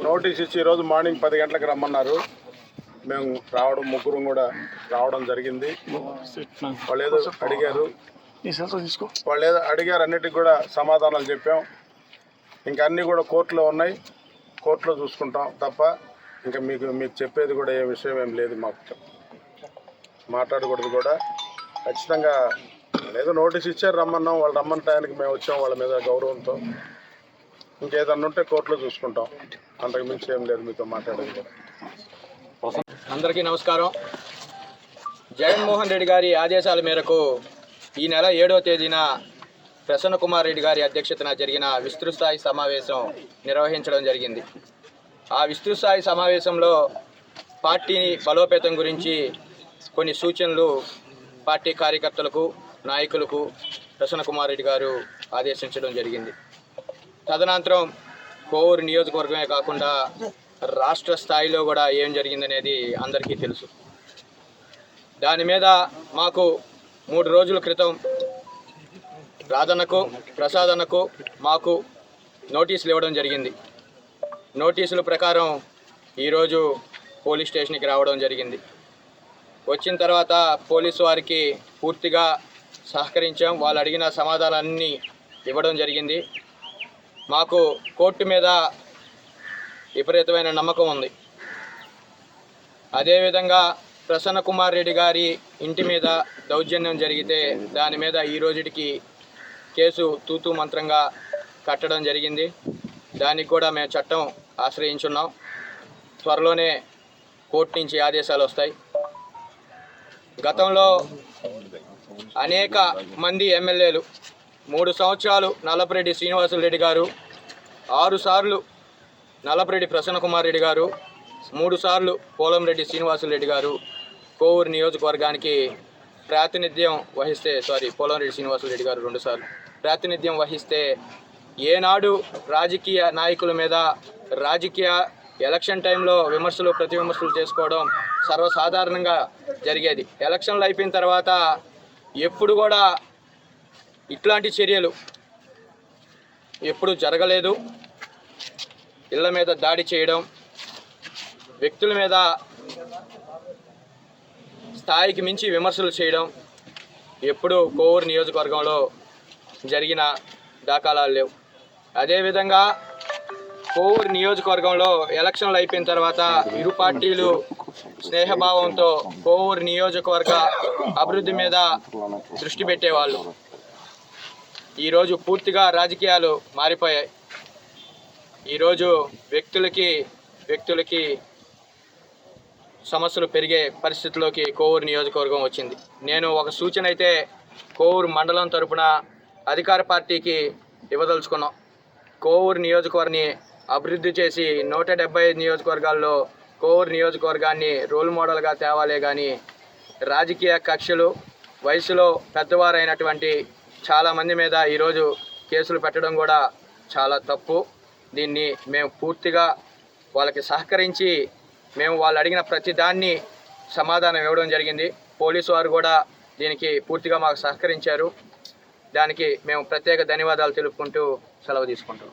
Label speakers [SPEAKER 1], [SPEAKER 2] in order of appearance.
[SPEAKER 1] Notice ఇచ్చి ఈరోజు morning 10 గంటలకు రమ్మన్నారు. మేము ముగ్గురు కూడా రావడం జరిగింది. వాళ్ళు ఏదో అడిగారు, అన్నిటికి కూడా సమాధానాలు చెప్పాం. ఇంకా అన్నీ కూడా కోర్టులో ఉన్నాయి, కోర్టులో చూసుకుంటాం తప్ప ఇంకా మీకు చెప్పేది కూడా ఏ విషయం ఏం లేదు. మాకు మాట్లాడకూడదు కూడా. ఖచ్చితంగా ఏదో నోటీస్ ఇచ్చారు, రమ్మన్నాం. వాళ్ళు రమ్మన్న టైంకి మేము వచ్చాం వాళ్ళ మీద గౌరవంతో. ఇంకేదన్నా ఉంటే కోర్టులో చూసుకుంటాం, అంతకు మించి ఏం లేదు మీతో మాట్లాడేది కూడా.
[SPEAKER 2] అందరికీ నమస్కారం. జగన్మోహన్ రెడ్డి గారి ఆదేశాల మేరకు ఈ నెల 7వ తేదీన ప్రసన్న కుమార్ రెడ్డి గారి అధ్యక్షతన జరిగిన విస్తృత స్థాయి సమావేశం నిర్వహించడం జరిగింది. ఆ విస్తృత స్థాయి సమావేశంలో పార్టీని బలోపేతం గురించి కొన్ని సూచనలు పార్టీ కార్యకర్తలకు, నాయకులకు ప్రసన్న కుమార్ రెడ్డి గారు ఆదేశించడం జరిగింది. తదనంతరం కోవూరు నియోజకవర్గమే కాకుండా రాష్ట్ర స్థాయిలో కూడా ఏం జరిగిందనేది అందరికీ తెలుసు. దాని మీద మాకు 3 రోజుల క్రితం రాధన్నకు, ప్రసాదన్నకు మాకు నోటీసులు ఇవ్వడం జరిగింది. నోటీసుల ప్రకారం ఈరోజు పోలీస్ స్టేషన్కి రావడం జరిగింది. వచ్చిన తర్వాత పోలీసు వారికి పూర్తిగా సహకరించాం. వాళ్ళు అడిగిన సమాధానాలన్నీ ఇవ్వడం జరిగింది. మాకు కోర్టు మీద విపరీతమైన నమ్మకం ఉంది. అదేవిధంగా ప్రసన్న కుమార్ రెడ్డి గారి ఇంటి మీద దౌర్జన్యం జరిగితే దాని మీద ఈ రోజుకి కేసు తూతూ మంత్రంగా కట్టడం జరిగింది. దానికి కూడా మేము చట్టం ఆశ్రయించున్నాం. త్వరలోనే కోర్టు నుంచి ఆదేశాలు వస్తాయి. గతంలో అనేక మంది ఎమ్మెల్యేలు 3 సంవత్సరాలు నల్లపరెడ్డి శ్రీనివాసులు గారు, 6 సార్లు నల్లపరెడ్డి ప్రసన్న కుమార్ రెడ్డి గారు, 3 సార్లు పోలంరెడ్డి శ్రీనివాసులు గారు కోవూరు నియోజకవర్గానికి ప్రాతినిధ్యం వహిస్తే, పోలంరెడ్డి శ్రీనివాసులు గారు 2 సార్లు ప్రాతినిధ్యం వహిస్తే ఏనాడు రాజకీయ నాయకుల మీద రాజకీయ ఎలక్షన్ టైంలో విమర్శలు ప్రతి విమర్శలు చేసుకోవడం సర్వసాధారణంగా జరిగేది. ఎలక్షన్లు అయిపోయిన తర్వాత ఎప్పుడు కూడా ఇట్లాంటి చర్యలు ఎప్పుడు జరగలేదు. ఇళ్ల మీద దాడి చేయడం, వ్యక్తుల మీద స్థాయికి మించి విమర్శలు చేయడం ఎప్పుడు కోవూరు నియోజకవర్గంలో జరిగిన దాఖలాలు లేవు. అదేవిధంగా కోవూరు నియోజకవర్గంలో ఎలక్షన్లు అయిపోయిన తర్వాత ఇరు పార్టీలు స్నేహభావంతో కోవూరు నియోజకవర్గ అభివృద్ధి మీద దృష్టి పెట్టేవాళ్ళు. ఈరోజు పూర్తిగా రాజకీయాలు మారిపోయాయి. ఈరోజు వ్యక్తులకి సమస్యలు పెరిగే పరిస్థితిలోకి కోవూరు నియోజకవర్గం వచ్చింది. నేను ఒక సూచన అయితే కోవూరు మండలం తరపున అధికార పార్టీకి ఇవ్వదలుచుకున్నాం. కోవూరు నియోజకవర్గాన్ని అభివృద్ధి చేసి 175 నియోజకవర్గాల్లో కోవూరు నియోజకవర్గాన్ని రోల్ మోడల్గా తేవాలే కానీ రాజకీయ కక్షలు, వయసులో పెద్దవారైనటువంటి చాలామంది మీద ఈరోజు కేసులు పెట్టడం కూడా చాలా తప్పు. దీన్ని మేము పూర్తిగా వాళ్ళకి సహకరించి మేము వాళ్ళు అడిగిన ప్రతి దాన్ని సమాధానం ఇవ్వడం జరిగింది. పోలీసు వారు కూడా దీనికి పూర్తిగా మాకు సహకరించారు. దానికి మేము ప్రత్యేక ధన్యవాదాలు తెలుపుకుంటూ సెలవు తీసుకుంటాం.